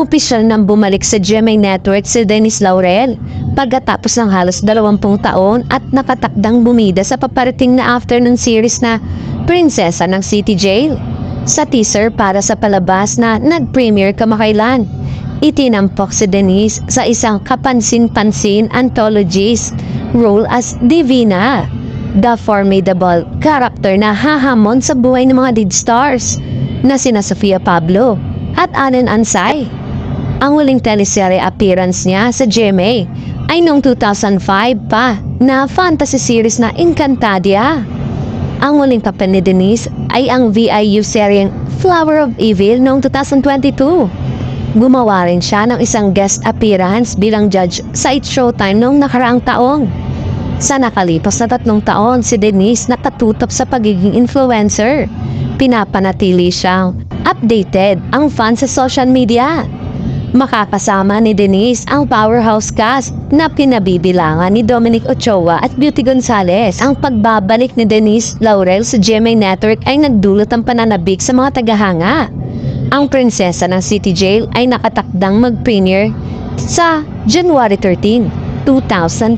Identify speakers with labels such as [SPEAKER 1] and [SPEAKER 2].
[SPEAKER 1] Opisyal nang bumalik sa GMA Network si Denise Laurel pagkatapos ng halos 20 taon at nakatakdang bumida sa paparating na afternoon series na Prinsesa ng City Jail. Sa teaser para sa palabas na nag-premiere kamakailan, itinampok si Denise sa isang kapansin-pansin anthologist role as Divina, the formidable character na hahamon sa buhay ng mga lead stars na sina Sofia Pablo at Anen Ansay. Ang huling teleserye appearance niya sa GMA ay noong 2005 pa na fantasy series na Encantadia. Ang huling papel ni Denise ay ang VIU seryeng Flower of Evil noong 2022. Gumawa rin siya ng isang guest appearance bilang judge sa It's Showtime noong nakaraang taong. Sa nakalipas na 3 taon, si Denise nakatutok sa pagiging influencer. Pinapanatili siyang updated ang fans sa social media. Makakasama ni Denise ang powerhouse cast na pinabibilangan ni Dominic Ochoa at Beauty Gonzalez. Ang pagbabalik ni Denise Laurel sa GMA Network ay nagdulot ng pananabik sa mga tagahanga. Ang Prinsesa ng City Jail ay nakatakdang mag-premiere sa January 13, 2025.